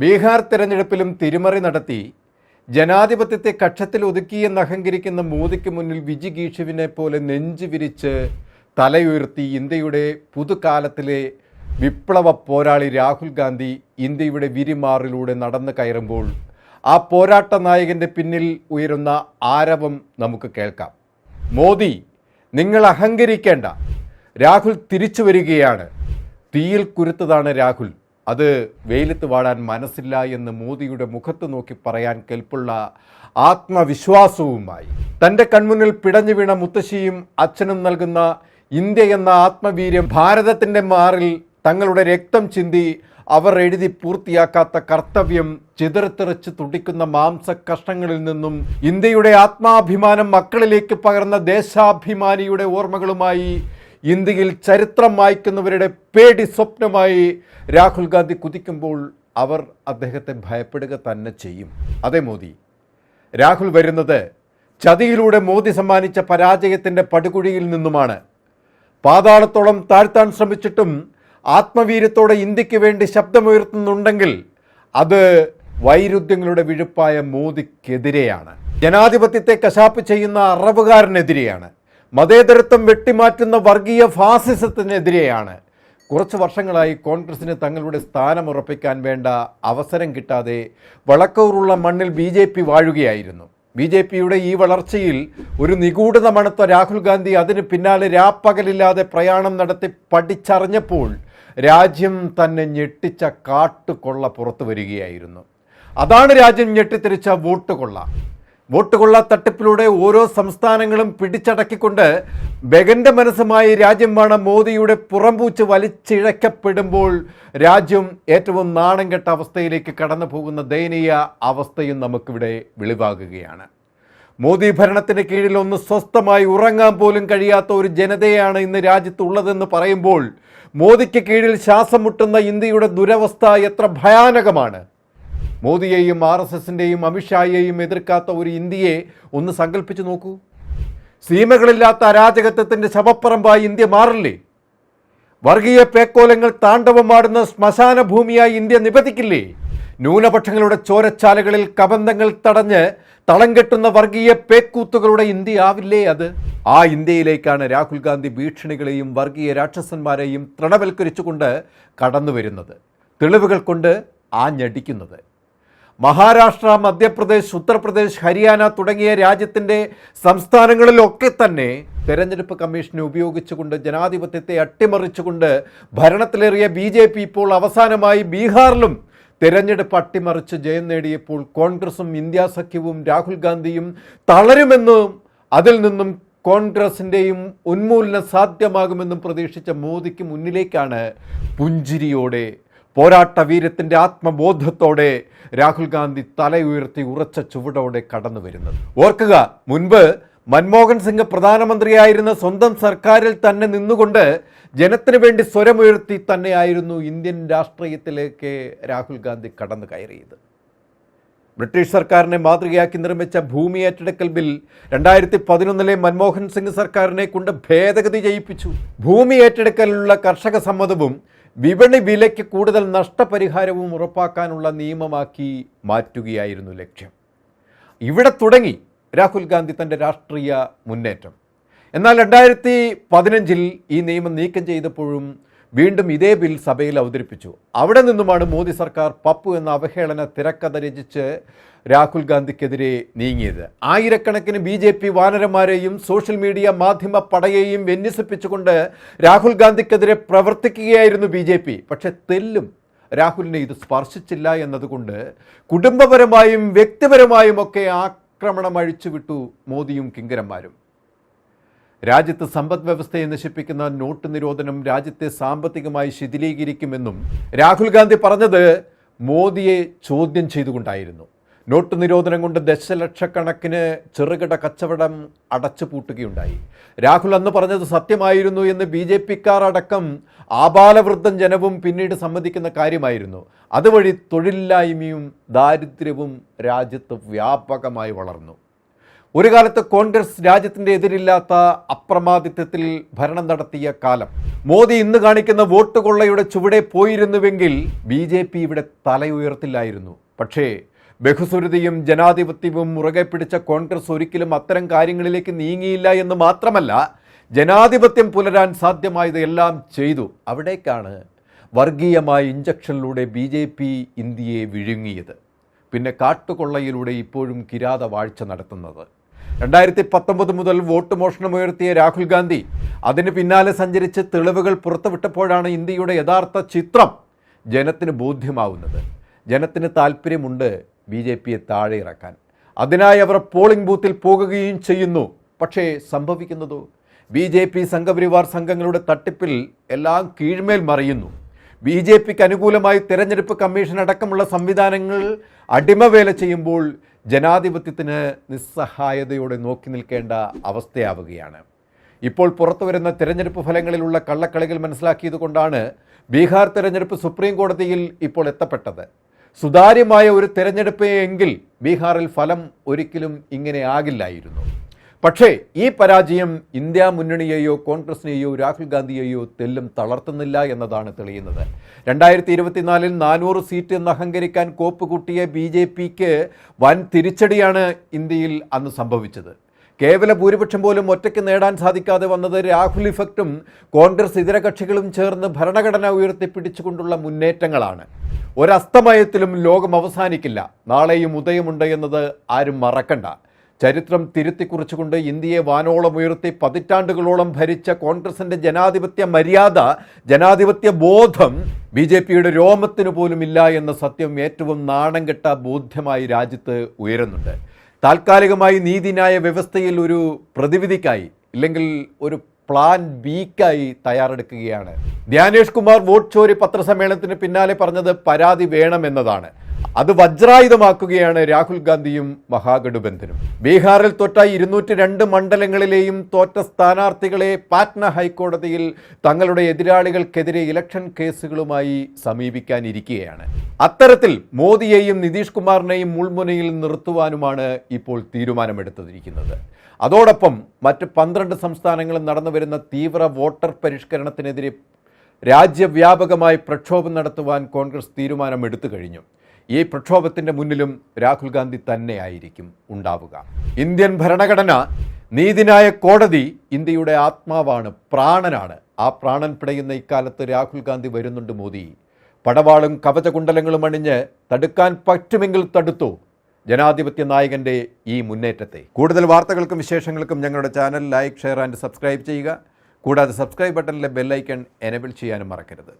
ബീഹാർ തെരഞ്ഞെടുപ്പിലും തിരിമറി നടത്തി ജനാധിപത്യത്തെ കക്ഷത്തിൽ ഒതുക്കിയെന്ന് അഹങ്കരിക്കുന്ന മോദിക്ക് മുന്നിൽ വിജിഗീഷുവിനെ പോലെ നെഞ്ചു വിരിച്ച് തലയുയർത്തി ഇന്ത്യയുടെ പുതുകാലത്തിലെ വിപ്ലവ പോരാളി രാഹുൽ ഗാന്ധി ഇന്ത്യയുടെ വിരിമാറിലൂടെ നടന്നു കയറുമ്പോൾ ആ പോരാട്ട നായകൻ്റെ പിന്നിൽ ഉയരുന്ന ആരവം നമുക്ക് കേൾക്കാം. മോദി, നിങ്ങൾ അഹങ്കരിക്കേണ്ട, രാഹുൽ തിരിച്ചു വരികയാണ്. തീയിൽ കുരുത്തതാണ് രാഹുൽ, അത് വെയിലത്ത് വാടാൻ മനസ്സില്ല എന്ന് മോദിയുടെ മുഖത്ത് നോക്കി പറയാൻ കെൽപ്പുള്ള ആത്മവിശ്വാസവുമായി തൻ്റെ കൺമുന്നിൽ പിടഞ്ഞു വീണ മുത്തശ്ശിയും അച്ഛനും നൽകുന്ന ഇന്ത്യ എന്ന ആത്മവീര്യം, ഭാരതത്തിൻ്റെ മാറിൽ തങ്ങളുടെ രക്തം ചിന്തി അവർ എഴുതി പൂർത്തിയാക്കാത്ത കർത്തവ്യം ചിതറിത്തെറിച്ച് തുടിക്കുന്ന മാംസ കഷ്ണങ്ങളിൽ നിന്നും ഇന്ത്യയുടെ ആത്മാഭിമാനം മക്കളിലേക്ക് പകർന്ന ദേശാഭിമാനിയുടെ ഓർമ്മകളുമായി ഇന്ത്യയിൽ ചരിത്രം വായിക്കുന്നവരുടെ പേടി സ്വപ്നമായി രാഹുൽ ഗാന്ധി കുതിക്കുമ്പോൾ അവർ അദ്ദേഹത്തെ ഭയപ്പെടുക തന്നെ ചെയ്യും. അതെ മോദി, രാഹുൽ വരുന്നത് ചതിയിലൂടെ മോദി സമ്മാനിച്ച പരാജയത്തിൻ്റെ പടുകുഴിയിൽ നിന്നുമാണ്. പാതാളത്തോളം താഴ്ത്താൻ ശ്രമിച്ചിട്ടും ആത്മവീര്യത്തോടെ ഇന്ത്യക്ക് വേണ്ടി ശബ്ദമുയർത്തുന്നുണ്ടെങ്കിൽ അത് വൈരുദ്ധ്യങ്ങളുടെ വിഴുപ്പായ മോദിക്കെതിരെയാണ്. ജനാധിപത്യത്തെ കശാപ്പ് ചെയ്യുന്ന അറവുകാരനെതിരെയാണ്. മതേതരത്വം വെട്ടിമാറ്റുന്ന വർഗീയ ഫാസിസത്തിനെതിരെയാണ്. കുറച്ച് വർഷങ്ങളായി കോൺഗ്രസിന് തങ്ങളുടെ സ്ഥാനം ഉറപ്പിക്കാൻ വേണ്ട അവസരം കിട്ടാതെ വളക്കൂറുള്ള മണ്ണിൽ BJP വാഴുകയായിരുന്നു. BJPയുടെ ഈ വളർച്ചയിൽ ഒരു നിഗൂഢത മണത്ത രാഹുൽ ഗാന്ധി അതിന് പിന്നാലെ രാപ്പകലില്ലാതെ പ്രയാണം നടത്തി പഠിച്ചറിഞ്ഞപ്പോൾ രാജ്യം തന്നെ ഞെട്ടിച്ച കാട്ടുകൊള്ള പുറത്തു വരികയായിരുന്നു. അതാണ് രാജ്യം ഞെട്ടിത്തെറിച്ച വോട്ടുകൊള്ള തട്ടിപ്പിലൂടെ ഓരോ സംസ്ഥാനങ്ങളും പിടിച്ചടക്കിക്കൊണ്ട് ബെഗന്റെ മനസ്സുമായി രാജ്യം വേണ മോദിയുടെ പുറംപൂച്ച് വലിച്ചിഴക്കപ്പെടുമ്പോൾ രാജ്യം ഏറ്റവും നാണം കെട്ട അവസ്ഥയിലേക്ക് കടന്നു പോകുന്ന ദയനീയ അവസ്ഥയും നമുക്കിവിടെ വെളിവാകുകയാണ്. മോദി ഭരണത്തിന് കീഴിൽ ഒന്ന് സ്വസ്ഥമായി ഉറങ്ങാൻ പോലും കഴിയാത്ത ഒരു ജനതയാണ് ഇന്ന് രാജ്യത്തുള്ളതെന്ന് പറയുമ്പോൾ മോദിക്ക് കീഴിൽ ശ്വാസം മുട്ടുന്ന ഇന്ത്യയുടെ ദുരവസ്ഥ എത്ര ഭയാനകമാണ്. മോദിയെയും RSSൻ്റെയും അമിത്ഷായെയും എതിർക്കാത്ത ഒരു ഇന്ത്യയെ ഒന്ന് സങ്കല്പിച്ചു നോക്കൂ. സീമകളില്ലാത്ത അരാജകത്വത്തിൻ്റെ ശവപ്പറമ്പായി ഇന്ത്യ മാറില്ലേ? വർഗീയ പേക്കോലങ്ങൾ താണ്ഡവമാടുന്ന ശ്മശാന ഭൂമിയായി ഇന്ത്യ നിപതിക്കില്ലേ? ന്യൂനപക്ഷങ്ങളുടെ ചോരച്ചാലകളിൽ കബന്ധങ്ങൾ തടഞ്ഞ് തളം കെട്ടുന്ന വർഗീയ പേക്കൂത്തുകളുടെ ഇന്ത്യ ആവില്ലേ അത്? ആ ഇന്ത്യയിലേക്കാണ് രാഹുൽ ഗാന്ധി ഭീഷണികളെയും വർഗീയ രാക്ഷസന്മാരെയും തൃണവൽക്കരിച്ചുകൊണ്ട് കടന്നു വരുന്നത്, തെളിവുകൾ കൊണ്ട് ആഞ്ഞടിക്കുന്നത്. മഹാരാഷ്ട്ര, മധ്യപ്രദേശ്, ഉത്തർപ്രദേശ്, ഹരിയാന തുടങ്ങിയ രാജ്യത്തിൻ്റെ സംസ്ഥാനങ്ങളിലൊക്കെ തന്നെ തെരഞ്ഞെടുപ്പ് കമ്മീഷനെ ഉപയോഗിച്ചുകൊണ്ട് ജനാധിപത്യത്തെ അട്ടിമറിച്ചുകൊണ്ട് ഭരണത്തിലേറിയ BJP ഇപ്പോൾ അവസാനമായി ബീഹാറിലും തെരഞ്ഞെടുപ്പ് അട്ടിമറിച്ച് ജയം നേടിയപ്പോൾ കോൺഗ്രസും ഇന്ത്യ സഖ്യവും രാഹുൽ ഗാന്ധിയും തളരുമെന്നും അതിൽ നിന്നും കോൺഗ്രസിൻ്റെയും ഉന്മൂലനം സാധ്യമാകുമെന്നും പ്രതീക്ഷിച്ച മോദിക്ക് മുന്നിലേക്കാണ് പുഞ്ചിരിയോടെ, പോരാട്ട വീര്യത്തിൻ്റെ ആത്മബോധത്തോടെ രാഹുൽ ഗാന്ധി തലയുയർത്തി ഉറച്ച ചുവടോടെ കടന്നു വരുന്നത്. ഓർക്കുക, മുൻപ് മൻമോഹൻ സിംഗ് പ്രധാനമന്ത്രിയായിരുന്ന സ്വന്തം സർക്കാരിൽ തന്നെ നിന്നുകൊണ്ട് ജനത്തിന് വേണ്ടി സ്വരമുയർത്തി തന്നെയായിരുന്നു ഇന്ത്യൻ രാഷ്ട്രീയത്തിലേക്ക് രാഹുൽ ഗാന്ധി കടന്നു കയറിയത്. ബ്രിട്ടീഷ് സർക്കാരിനെ മാതൃകയാക്കി നിർമ്മിച്ച ഭൂമി ഏറ്റെടുക്കൽ ബിൽ 2011 മൻമോഹൻ സിംഗ് സർക്കാരിനെ കൊണ്ട് ഭേദഗതി ചെയ്യിപ്പിച്ചു. ഭൂമി ഏറ്റെടുക്കലിലുള്ള കർഷക സമ്മതവും വിപണി വിലയ്ക്ക് കൂടുതൽ നഷ്ടപരിഹാരവും ഉറപ്പാക്കാനുള്ള നിയമമാക്കി മാറ്റുകയായിരുന്നു ലക്ഷ്യം. ഇവിടെ തുടങ്ങി രാഹുൽ ഗാന്ധി തൻ്റെ രാഷ്ട്രീയ മുന്നേറ്റം. എന്നാൽ 2015 ഈ നിയമം നീക്കം ചെയ്തപ്പോഴും വീണ്ടും ഇതേ ബിൽ സഭയിൽ അവതരിപ്പിച്ചു. അവിടെ നിന്നുമാണ് മോദി സർക്കാർ പപ്പു എന്ന അവഹേളന തിരക്കഥ രചിച്ച് രാഹുൽ ഗാന്ധിക്കെതിരെ നീങ്ങിയത്. ആയിരക്കണക്കിന് BJP വാനരന്മാരെയും സോഷ്യൽ മീഡിയ മാധ്യമ പടയെയും വിന്യസിപ്പിച്ചുകൊണ്ട് രാഹുൽ ഗാന്ധിക്കെതിരെ പ്രവർത്തിക്കുകയായിരുന്നു BJP. പക്ഷെ തെല്ലും രാഹുലിനെ ഇത് സ്പർശിച്ചില്ല എന്നതുകൊണ്ട് കുടുംബപരമായും വ്യക്തിപരമായും ഒക്കെ ആക്രമണം അഴിച്ചുവിട്ടു മോദിയും കിങ്കരന്മാരും. രാജ്യത്ത് സമ്പദ് വ്യവസ്ഥയെ നശിപ്പിക്കുന്ന നോട്ട് നിരോധനം രാജ്യത്തെ സാമ്പത്തികമായി ശിഥിലീകരിക്കുമെന്നും രാഹുൽ ഗാന്ധി പറഞ്ഞത് മോദിയെ ചോദ്യം ചെയ്തുകൊണ്ടായിരുന്നു. നോട്ട് നിരോധനം കൊണ്ട് ദശലക്ഷക്കണക്കിന് ചെറുകിട കച്ചവടം അടച്ചുപൂട്ടുകയുണ്ടായി. രാഹുൽ അന്ന് പറഞ്ഞത് സത്യമായിരുന്നു എന്ന് BJPക്കാർ അടക്കം ആബാലവൃദ്ധം ജനവും പിന്നീട് സമ്മതിക്കുന്ന കാര്യമായിരുന്നു. അതുവഴി തൊഴിലില്ലായ്മയും ദാരിദ്ര്യവും രാജ്യത്ത് വ്യാപകമായി വളർന്നു. ഒരു കാലത്ത് കോൺഗ്രസ് രാജ്യത്തിൻ്റെ എതിരില്ലാത്ത അപ്രമാദിത്വത്തിൽ ഭരണം നടത്തിയ കാലം. മോദി ഇന്ന് കാണിക്കുന്ന വോട്ട് കൊള്ളയുടെ ചുവടെ പോയിരുന്നുവെങ്കിൽ BJP ഇവിടെ തലയുയർത്തില്ലായിരുന്നു. പക്ഷേ ബഹുസ്വരതയും ജനാധിപത്യവും മുറുകെ പിടിച്ച കോൺഗ്രസ് ഒരിക്കലും അത്തരം കാര്യങ്ങളിലേക്ക് നീങ്ങിയില്ല എന്ന് മാത്രമല്ല, ജനാധിപത്യം പുലരാൻ സാധ്യമായത് എല്ലാം ചെയ്തു. അവിടേക്കാണ് വർഗീയമായ ഇഞ്ചക്ഷനിലൂടെ BJP ഇന്ത്യയെ വിഴുങ്ങിയത്. പിന്നെ കാട്ടുകൊള്ളയിലൂടെ ഇപ്പോഴും കിരാത വാഴ്ച നടത്തുന്നത്. 2019 മുതൽ വോട്ട് മോഷണമുയർത്തിയ രാഹുൽ ഗാന്ധി അതിന് പിന്നാലെ സഞ്ചരിച്ച് തെളിവുകൾ പുറത്തുവിട്ടപ്പോഴാണ് ഇന്ത്യയുടെ യഥാർത്ഥ ചിത്രം ജനത്തിന് ബോധ്യമാവുന്നത്. ജനത്തിന് താല്പര്യമുണ്ട് BJPയെ താഴെ ഇറക്കാൻ. അതിനായി അവർ പോളിംഗ് ബൂത്തിൽ പോകുകയും ചെയ്യുന്നു. പക്ഷേ സംഭവിക്കുന്നതോ BJP സംഘപരിവാർ സംഘങ്ങളുടെ തട്ടിപ്പിൽ എല്ലാം കീഴ്മേൽ മറിയുന്നു. BJPക്ക് അനുകൂലമായി തെരഞ്ഞെടുപ്പ് കമ്മീഷൻ അടക്കമുള്ള സംവിധാനങ്ങൾ അടിമവേല ചെയ്യുമ്പോൾ ജനാധിപത്യത്തിന് നിസ്സഹായതയോടെ നോക്കി നിൽക്കേണ്ട അവസ്ഥയാവുകയാണ്. ഇപ്പോൾ പുറത്തുവരുന്ന തെരഞ്ഞെടുപ്പ് ഫലങ്ങളിലുള്ള കള്ളക്കളികൾ മനസ്സിലാക്കിയതുകൊണ്ടാണ് ബീഹാർ തെരഞ്ഞെടുപ്പ് സുപ്രീം കോടതിയിൽ ഇപ്പോൾ എത്തപ്പെട്ടത്. സുതാര്യമായ ഒരു തെരഞ്ഞെടുപ്പ് എങ്കിൽ ബീഹാറിൽ ഫലം ഒരിക്കലും ഇങ്ങനെ ആകില്ലായിരുന്നു. പക്ഷേ ഈ പരാജയം ഇന്ത്യ മുന്നണിയെയോ കോൺഗ്രസിനെയോ രാഹുൽ ഗാന്ധിയെയോ തെല്ലും തളർത്തുന്നില്ല എന്നതാണ് തെളിയുന്നത്. 2024 400 സീറ്റ് എന്ന് അഹങ്കരിക്കാൻ കോപ്പ് കൂട്ടിയ BJPക്ക് വൻ തിരിച്ചടിയാണ് ഇന്ത്യയിൽ അന്ന് സംഭവിച്ചത്. കേവല ഭൂരിപക്ഷം പോലും ഒറ്റയ്ക്ക് നേടാൻ സാധിക്കാതെ വന്നത് രാഹുൽ ഇഫക്റ്റും കോൺഗ്രസ് ഇതര കക്ഷികളും ചേർന്ന് ഭരണഘടന ഉയർത്തിപ്പിടിച്ചുകൊണ്ടുള്ള മുന്നേറ്റങ്ങളാണ്. ഒരസ്തമയത്തിലും ലോകം അവസാനിക്കില്ല, നാളെയും ഉദയമുണ്ട് എന്നത് ആരും മറക്കണ്ട. ചരിത്രം തിരുത്തിക്കുറിച്ചുകൊണ്ട് ഇന്ത്യയെ വാനോളം ഉയർത്തി പതിറ്റാണ്ടുകളോളം ഭരിച്ച കോൺഗ്രസിൻ്റെ ജനാധിപത്യ മര്യാദ, ജനാധിപത്യ ബോധം BJPയുടെ രോമത്തിന് പോലും ഇല്ല എന്ന സത്യം ഏറ്റവും നാണം കെട്ട ബോധ്യമായി രാജ്യത്ത് ഉയരുന്നുണ്ട്. താൽക്കാലികമായി നീതിന്യായ വ്യവസ്ഥയിൽ ഒരു പ്രതിവിധിക്കായി ഇല്ലെങ്കിൽ ഒരു പ്ലാൻ ബിക്കായി തയ്യാറെടുക്കുകയാണ്. ധ്യാനേഷ് കുമാർ വോട്ട് ചോരി പത്രസമ്മേളനത്തിന് പിന്നാലെ പറഞ്ഞത് പരാതി വേണമെന്നതാണ്. അത് വജ്രായുധമാക്കുകയാണ് രാഹുൽ ഗാന്ധിയും മഹാഗഠബന്ധനും. ബീഹാറിൽ തോറ്റ 202 മണ്ഡലങ്ങളിലെയും തോറ്റ സ്ഥാനാർത്ഥികളെ പാറ്റ്ന ഹൈക്കോടതിയിൽ തങ്ങളുടെ എതിരാളികൾക്കെതിരെ ഇലക്ഷൻ കേസുകളുമായി സമീപിക്കാനിരിക്കുകയാണ്. അത്തരത്തിൽ മോദിയെയും നിതീഷ് കുമാറിനെയും മുൾമുനയിൽ നിർത്തുവാനുമാണ് ഇപ്പോൾ തീരുമാനമെടുത്തിരിക്കുന്നത്. അതോടൊപ്പം മറ്റ് 12 സംസ്ഥാനങ്ങളിൽ നടന്നുവരുന്ന തീവ്ര വോട്ടർ പരിഷ്കരണത്തിനെതിരെ രാജ്യവ്യാപകമായി പ്രക്ഷോഭം നടത്തുവാൻ കോൺഗ്രസ് തീരുമാനമെടുത്തു കഴിഞ്ഞു. ഈ പ്രക്ഷോഭത്തിൻ്റെ മുന്നിലും രാഹുൽ ഗാന്ധി തന്നെയായിരിക്കും ഉണ്ടാവുക. ഇന്ത്യൻ ഭരണഘടന, നീതിന്യായ കോടതി ഇന്ത്യയുടെ ആത്മാവാണ്, പ്രാണനാണ്. ആ പ്രാണൻ പിടയുന്ന ഇക്കാലത്ത് രാഹുൽ ഗാന്ധി വരുന്നുണ്ട്. മോദി പടവാളും കവചകുണ്ടലങ്ങളും അണിഞ്ഞ് തടുക്കാൻ പറ്റുമെങ്കിൽ തടുത്തു ജനാധിപത്യ നായകൻ്റെ ഈ മുന്നേറ്റത്തെ. കൂടുതൽ വാർത്തകൾക്കും വിശേഷങ്ങൾക്കും ഞങ്ങളുടെ channel like, share and subscribe ചെയ്യുക. കൂടാതെ സബ്സ്ക്രൈബ് ബട്ടണിലെ ബെല്ലൈക്കൺ എനേബിൾ ചെയ്യാനും മറക്കരുത്.